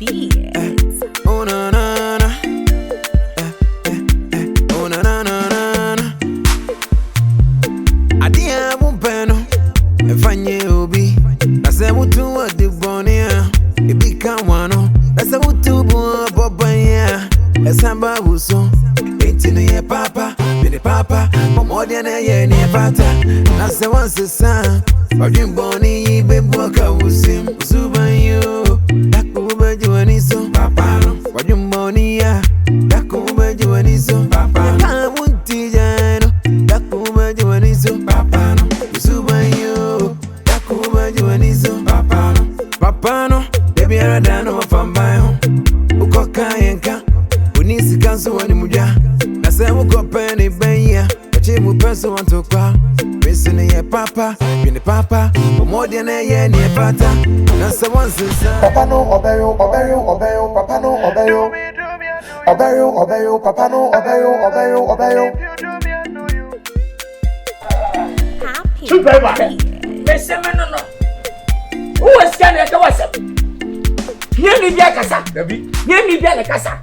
Beats. Oh na na na. Oh na na na na. Adia bumpeno. Efanye obi. Nase mutu wa de bonia. Ebi kanwano. Nase mutu bu bobanya. Esamba buso. Etinu ye papa. Bini papa. Momodia na ye ni pata. Nase wanse sa. Odin boni bebu akawusim. Zubanyo. Dakuba juaniso. Papa no. Odin boni ya. Dakuba juaniso. Papa no. Kamunti jano. Dakuba juaniso. Papa no. Zubanyo. Dakuba juaniso. Papa no. Papa no. Baby aradano wafambayo. Ukoka yenka. Unisi kansu wani muja. Nase ukopeni benya. Chimu peso wantoka. Missing ye papa, bini papa, omodia na ye ni pata. Nasa wansi sa. Papa no obeyo, papa no obeyo. Obeyo, papa no obeyo. Happy. No. Who was scanning the WhatsApp? Nearly be a casa. Nearly be a casa.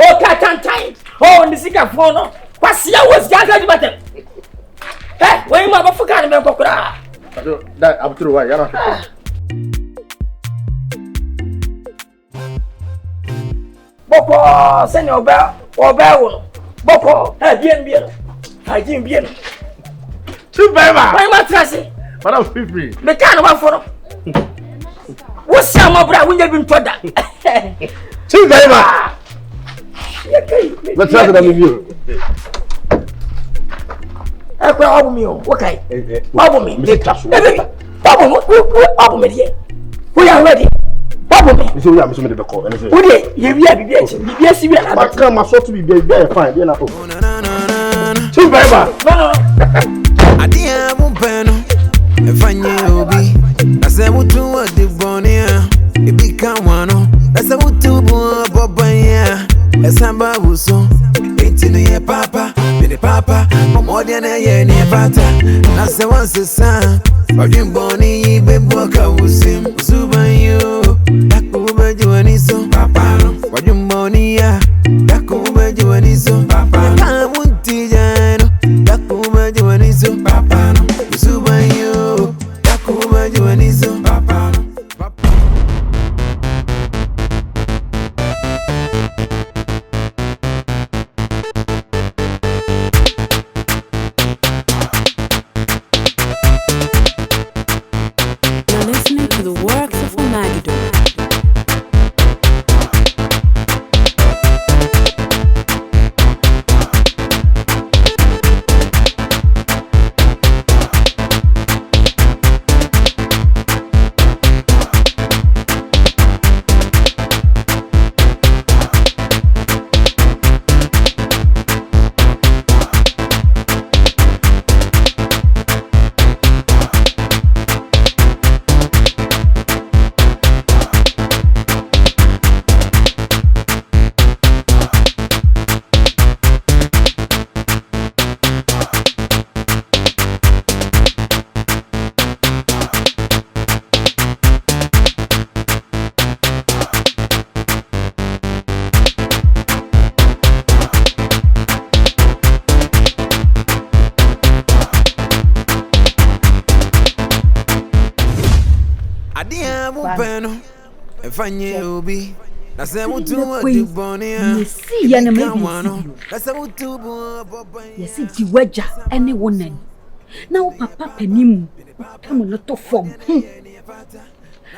Oh, cat and time. Oh, the sick of phone. What's your was gathered button? Eh, when you have a fucking man, that I'm through. I don't Boko, send your bell or bell. Boko, bien. I didn't bien. too bad. Why am I trusting? But I'm free. The kind of one for what's your mother when you've been told that? Too bad. Let's have it with you. Okay. Bubble me. We are ready. Bubble me. You see, we are missing the call. Yes, we are. I can't my sort to be very fine. You know. Too No. Adia bumpeno. Efanye obi. Nase mutu wa de bonia. Ebi kanwano. Nase mutu bu bobanya. Esamba buso. Etinu ye papa. Bini papa. Omodia na ye ni pata. Nase wanse sa. Odin boni bebu akawusim. Zubanyo. Dakuba juaniso. Papa no. Odin boni ya. Dakuba juaniso. Papa no. Kamunti jano. Dakuba juaniso. Papa no. Zubanyo. Dakuba juaniso. Papa no. You're listening to the works of Kwadwo. Adia bumpeno. Efanye obi. Nase mutu wa de bonia. Yesi ya na maybe. Nase mutu bu bobanya. Yesi diwaja ene wonan. Na wo papa panimu. Tamu no to form.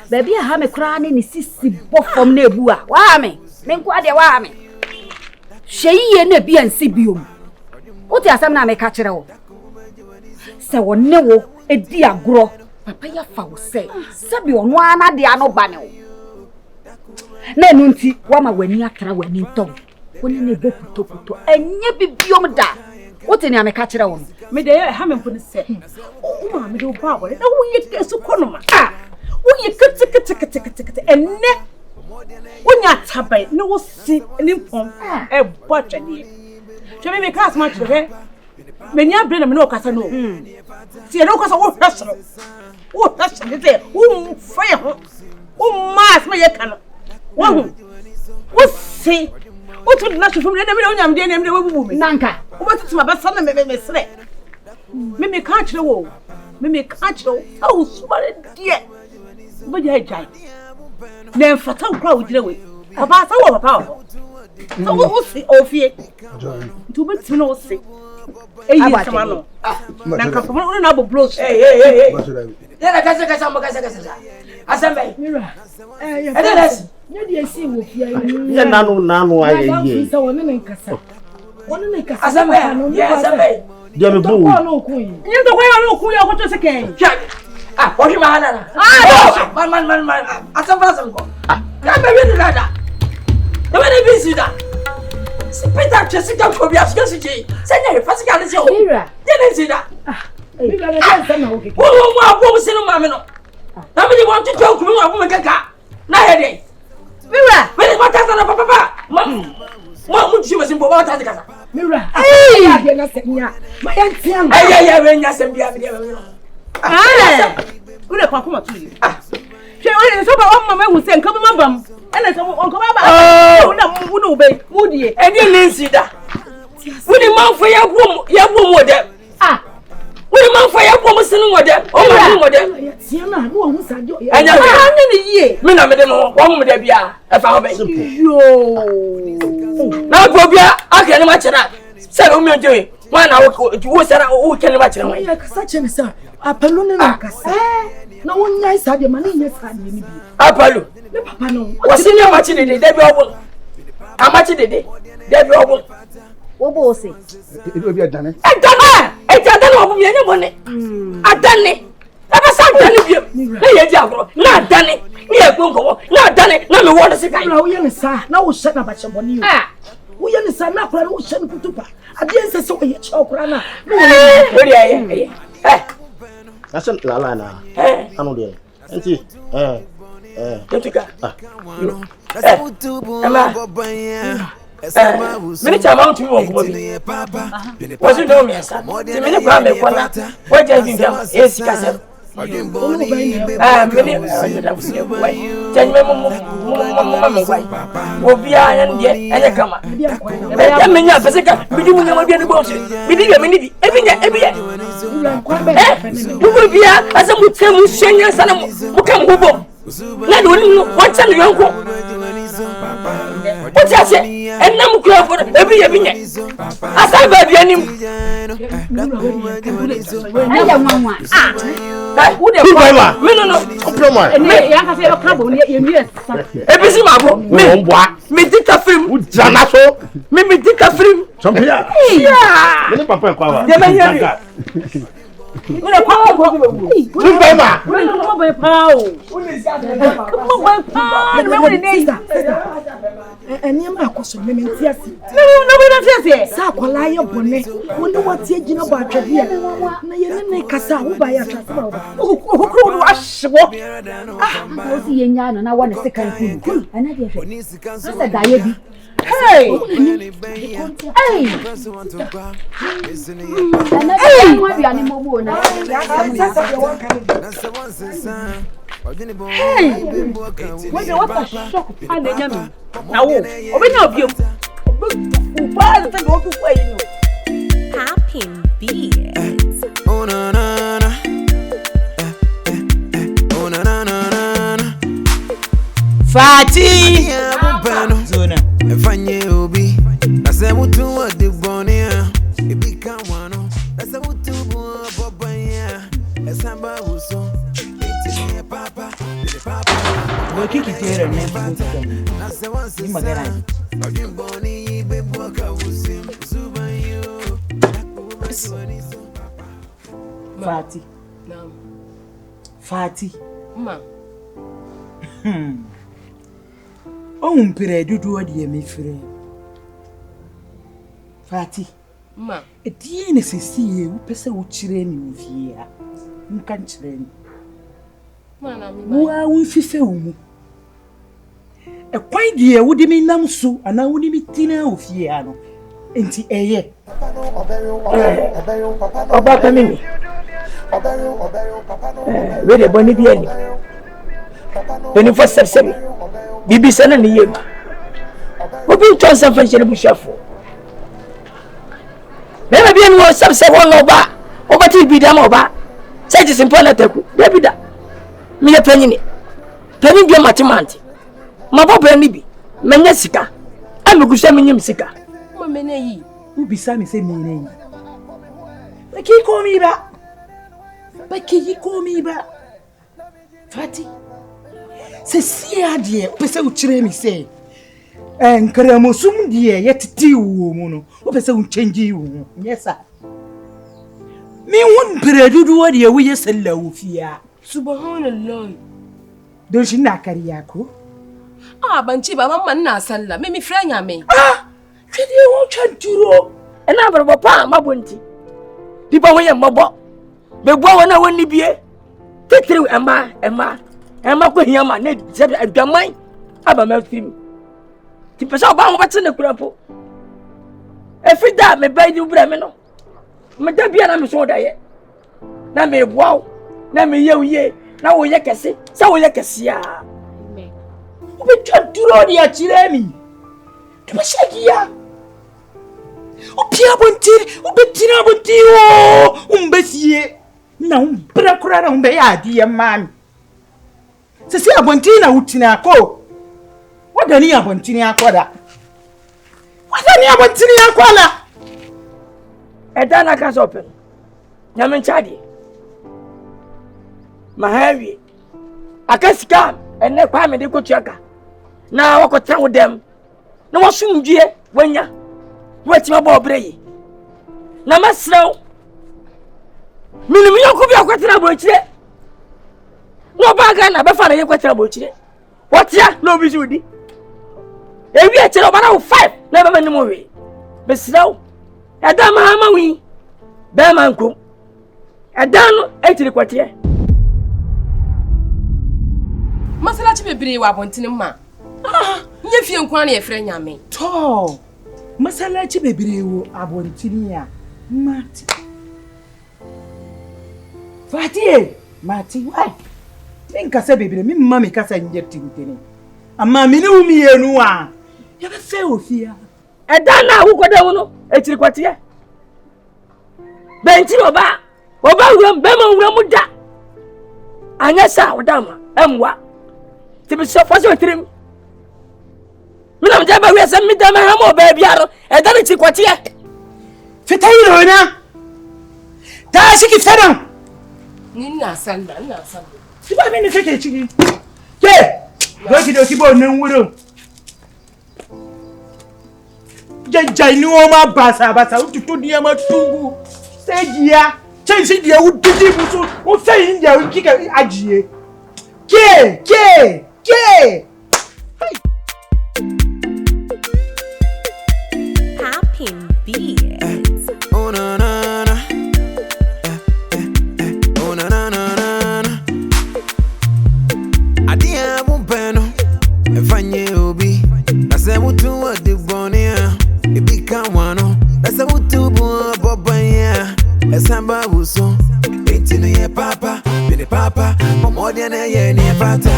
Baby ha me kra ne sisi bo form na ebu a. Wa me. Me nko ade wa me. Hyeyiye na bia nsi biom. Wo ti asam na me ka kire wo. Se wo ne wo edi agro. Papa ya fa wo se. Sabi ono ana de ano ba ne wo. Na enu nti wa ma wani atra wani ntom. Woni ne bo puto enye bibiom da. Wo ti ne ameka kire wo no. Me de ha me mpone se. O ma me de wo ba wo. Na wo ye kesu konoma. Ah. Wo ye kete enne. Wo nya tabai na wo si ni mpom. E bo twade. Hwe me class ma hwe. Me nya bre na me no kasa no. Si e no kasa wo hwese no. Wo hwese de. Wo mfa ho. Wo mas me ye ka no. What say? What would not from the young day named the woman? Nanka. What is my best son and me say? Mimi can't show. Mimi can't show. Oh, smart dear. But you giant. Then for some crowd away. About our power. So what was the Ophie? To be no sick. Hey, Samano. Nanka from another blows. Hey. Then I can't some Asambe. Mira. You see with you. Nano, I so one in Nkansah. One in Nkansah. Asambe. Yes, Asambe. You don't know Queen. You don't know who you are. What is again? Ah, what you man? Man. Asambe. Can't be that. The way they busy that. Peter, Jessica, Kobias, Jessica. Send her first gun is your Mira. Didn't see that. We got a son. What was in a mamma? Nobody want to talk to me. I'm going to get now headache. Mira, when is my cousin of Papa? Mom, she was in Bogota. Mira, hey, my young, yeah, when you're some who the Papa to you? She only saw my mamma who sent come my bum, and I saw Uncle Baba. Oh, no, obey, Woody, and you didn't see that. Would the mouth for your womb with them? Ah, would the mouth for your woman sitting with them? Oh, my mother, Siena, who said you? And how many years? Me, I made them one with them. I found it. Now, Bobia, I can't imagine that. Say, me doing 1 hour to say, oh, can imagine. I can such a sir. Apollo, no one nice had your money. Yes, Apollo, Papa, no. What's in your matching the day? How much did they? Debbie, what was it? It will be a done. I done it. Money. I done it. Ever said done it. Not done it. Near Bungo, not done it. No one is a guy. No, you sir. No, shut up at your money. We understand not for ocean Putupa. I didn't say so. You choke, Rana. That's a Lalana. I know there. And see, many time out to you. Was you know me, son? The minute what do you think? Yes, Castle. Many will be iron yet, and I come. I mean, I we do never be the bullshit. We did a minute every year. You will be as I would tell you, senior son who can go. Not one time, your uncle. What's that? And now club for every year. As I buy the enemy. Who the fuck? Me did a film with Janaso. Me did a film. Some here. Yeah. Papa. And you are also women. No, Sakwalaya Bonnet. Wonder what you know about here. Nkansah, who buy a transfer. Who could wash what? I was young and I want a second thing. And I said, Diaby. Hey! Hey! What a shock! Now, open up you. Popping beats. Oh, no, no, no. Oh, no, no, no, no. Fati! Zona. If I knew be, I said, what do what the bonnia? It become one. I said, what to Boba, yeah. As somebody was so. It's Papa. We'll kick it here and then I said, once in my life. I didn't bonnie, baby, walk out with him. Zuba, you. Fati. No. Fati. Ma. Oh, mpere dudu adi me frɛ. Fati. Ma. Edie ne sesi e wo pese wo kire ni mfie a. Nka nkire ni. Ma na mi. Wo a wo fife wo mu. E kwan die wo de mi nam so ana wo ni mi tina ofie a no. Enti eye. Oba pamimi. We de boni bi ani. 24/7. bibi sana ni yema obi tonsa fa chere bu shafo bema bi no sabse won oba obati bi da ma oba sai ji simple na taku da mi ye panyini pani bi matimanti mababa ni bi menya sika amegusha menyim sika mo mena yi ubi sami se mi ne baki komi ba Fati se sia die pese u kire mi se enkramo sum die yetiti wo mu no o pese u change wo yesa mi won predudu wo die wo yesalla wo fia subhanallah don shi na kariya ko ban ci ba mamman na sallah me mi franya me kede wo chanturo ena barbo pa mabonti di ba wo ye mabo be bo wona woni bie tetiri ema ko hiama ne se adwaman aba ma fim ti pesa ba ho bete ne kurapo efida me ba di bra me no me da bia na me so da ye na me boaw na me ye na wo ye kese sa wo ye kese a o be twaduro di akire mi to be shagia o pia bonti o be tina bonti o umbesie na umbra kurara umbe ya di ya mami sisi abonti na utina ko wadani abonti ni akoda edana ka sopen nyamen chadi mahawi akasika enne kwa me de ko tuaka na wakotra wodem na wasumdue wanya watima ba obrei na masraw minimi yoko bi akotra bochire no baga na be fa na yekotra bochire watia no bi judi ewi e chere obana 5 na be manim we besraw edam ha mawi be manko edano etiri kwatie masalachi bebre wa bontine ma nye fie nkwa na ye frɛ nyame to masalachi bebre wo abontini a mati fatie mati why Nkansah bebre mi mama kasa njeti ntene amma mini umi yenu a ya be fe ofia edana agukoda wono etiri kwatie benti oba wuram be ma wuram da anya sa odama emwa tibi so faso trim mina mja ba wiasa mi da ma ha mo ba biaro edana ti kwatie fitai rona ta shiki fana nina sanda Tiba mini keke chiki. Ke! Doki bo nan wuro. Jajai ni o ma basa ututu ni ma tungu. Segia. Chensi dia udidi busu. O fe india o kika ajiye. Ke! Popping beats. Oh na na na. Oh na na na na. Adia bumpeno. Efanye obi. Nase mutu wa dibonia. Ibika wano. Nase mutu bu bobanya. Esamba buso. Etinu ye papa. Bini papa. Momodia na ye ni fata.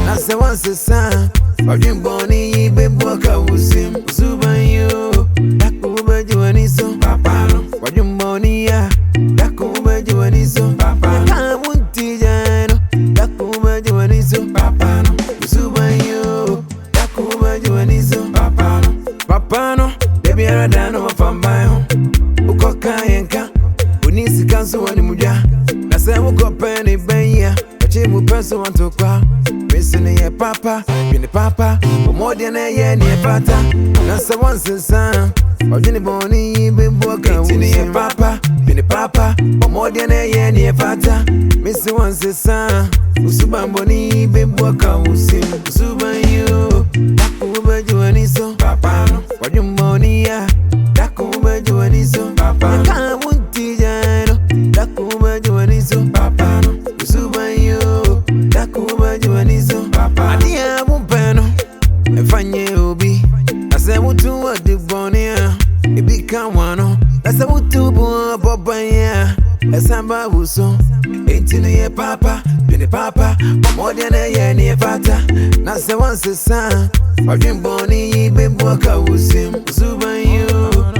Nase wanse sa. Wajin boni bebo ka usim. Usubanyo. Dakuba juaniso. Papa no. Wajin boni ya. Dakuba juaniso. Papa no. Kamunti jano. Dakuba juaniso. Papa no. Usubanyo. Dakuba juaniso. Papa no. Papa no. Baby aradano wafambayo. Ukoka yenka. Unisi kansu wani muja. Nase uko peni benya. Chimu peso wantokwa. Missing ye papa, bini papa, Momodia na ye ni pata. Nasa once son, Ojini boni bimboka. Ye papa, bini papa, Momodia na ye ni pata. Missing once son, Usubamboni bimboka usim. Usubanyo, Dakuba juaniso, papa no. Wajumbonia, Dakuba juaniso, papa no. Kamunti jano, Dakuba juaniso, papa no. Usubanyo, Dakuba juaniso, papa. Adia bumpeno, efanye obi. Ase mutu wa dibonia, ibika wano. Ase mutu bu bobanya, esamba buso. Etinu ye papa, bini the papa, more than a year near fata. Now, say once a son, or dream bonnie, baby, walk out with him, Zuba you.